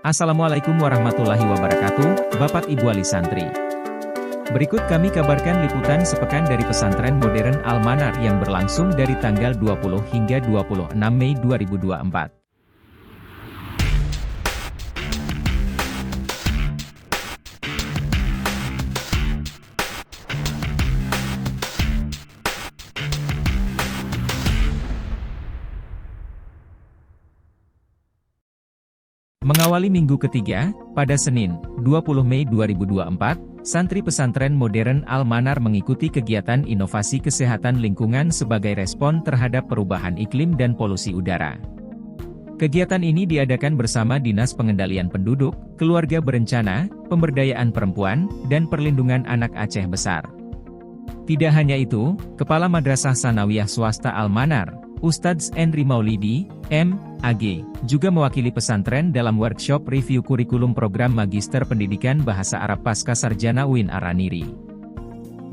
Assalamualaikum warahmatullahi wabarakatuh, Bapak Ibu wali santri. Berikut kami kabarkan liputan sepekan dari pesantren modern Al-Manar yang berlangsung dari tanggal 20 hingga 26 Mei 2024. Mengawali minggu ketiga, pada Senin, 20 Mei 2024, santri pesantren modern Al-Manar mengikuti kegiatan inovasi kesehatan lingkungan sebagai respon terhadap perubahan iklim dan polusi udara. Kegiatan ini diadakan bersama Dinas Pengendalian Penduduk, Keluarga Berencana, Pemberdayaan Perempuan, dan Perlindungan Anak Aceh Besar. Tidak hanya itu, Kepala Madrasah Sanawiyah Swasta Al-Manar, Ustadz Enri Maulidi, M.Ag., juga mewakili pesantren dalam workshop review kurikulum program Magister Pendidikan Bahasa Arab Pasca Sarjana UIN Araniri.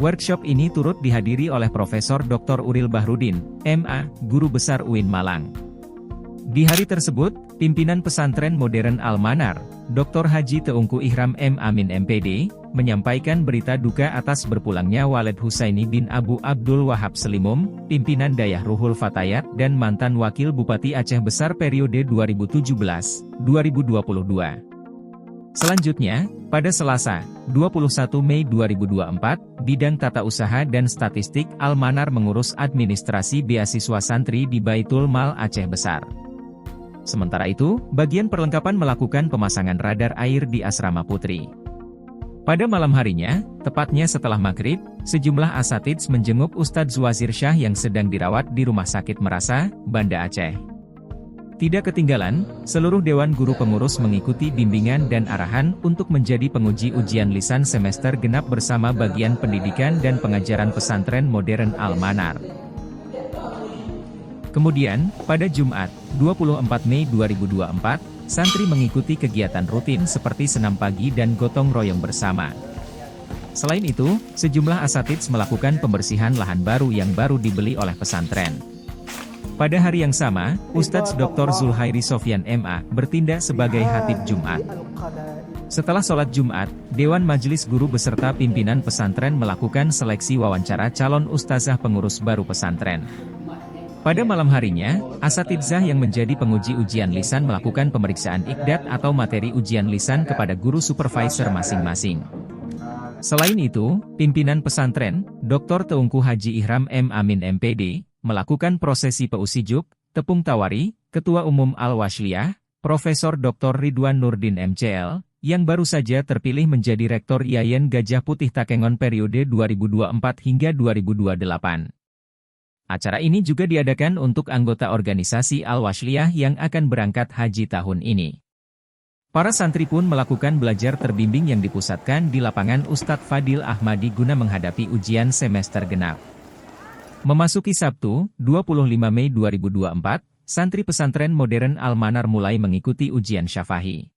Workshop ini turut dihadiri oleh Profesor Dr. Uril Bahrudin, M.A., Guru Besar UIN Malang. Di hari tersebut, pimpinan pesantren modern Al-Manar, Dr. Haji Teungku Ihram M. Amin MPD, menyampaikan berita duka atas berpulangnya Walid Husaini bin Abu Abdul Wahab Selimum, pimpinan Dayah Ruhul Fatayat dan mantan Wakil Bupati Aceh Besar periode 2017-2022. Selanjutnya, pada Selasa, 21 Mei 2024, Bidang Tata Usaha dan Statistik Al-Manar mengurus administrasi beasiswa santri di Baitul Mal Aceh Besar. Sementara itu, bagian perlengkapan melakukan pemasangan radar air di Asrama Putri. Pada malam harinya, tepatnya setelah maghrib, sejumlah asatids menjenguk Ustadz Wazir Syah yang sedang dirawat di Rumah Sakit Merasa, Banda Aceh. Tidak ketinggalan, seluruh Dewan Guru Pengurus mengikuti bimbingan dan arahan untuk menjadi penguji ujian lisan semester genap bersama bagian pendidikan dan pengajaran pesantren modern Al-Manar. Kemudian, pada Jumat, 24 Mei 2024, santri mengikuti kegiatan rutin seperti senam pagi dan gotong royong bersama. Selain itu, sejumlah asatids melakukan pembersihan lahan baru yang baru dibeli oleh pesantren. Pada hari yang sama, Ustadz Dr. Zulhairi Sofyan M.A. bertindak sebagai khatib Jumat. Setelah sholat Jumat, Dewan Majelis Guru beserta pimpinan pesantren melakukan seleksi wawancara calon ustazah pengurus baru pesantren. Pada malam harinya, asatidzah yang menjadi penguji ujian lisan melakukan pemeriksaan ikdat atau materi ujian lisan kepada guru supervisor masing-masing. Selain itu, pimpinan pesantren, Dr. Teungku Haji Ihram M. Amin MPD, melakukan prosesi Peusijuk, tepung tawari, Ketua Umum Al-Wasliyah, Profesor Dr. Ridwan Nurdin MCL, yang baru saja terpilih menjadi Rektor IAIN Gajah Putih Takengon periode 2024 hingga 2028. Acara ini juga diadakan untuk anggota organisasi Al-Wasliyah yang akan berangkat haji tahun ini. Para santri pun melakukan belajar terbimbing yang dipusatkan di lapangan Ustadz Fadil Ahmadi guna menghadapi ujian semester genap. Memasuki Sabtu, 25 Mei 2024, santri pesantren modern Al-Manar mulai mengikuti ujian syafahi.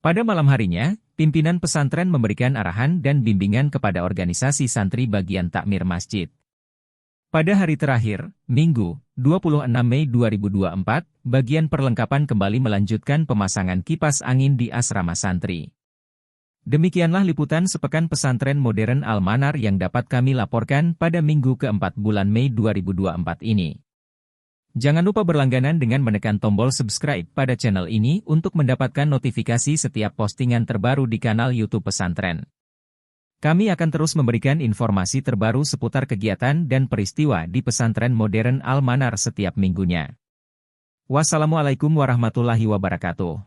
Pada malam harinya, pimpinan pesantren memberikan arahan dan bimbingan kepada organisasi santri bagian takmir masjid. Pada hari terakhir, Minggu, 26 Mei 2024, bagian perlengkapan kembali melanjutkan pemasangan kipas angin di asrama santri. Demikianlah liputan sepekan pesantren modern Al-Manar yang dapat kami laporkan pada minggu keempat bulan Mei 2024 ini. Jangan lupa berlangganan dengan menekan tombol subscribe pada channel ini untuk mendapatkan notifikasi setiap postingan terbaru di kanal YouTube pesantren. Kami akan terus memberikan informasi terbaru seputar kegiatan dan peristiwa di pesantren modern Al-Manar setiap minggunya. Wassalamualaikum warahmatullahi wabarakatuh.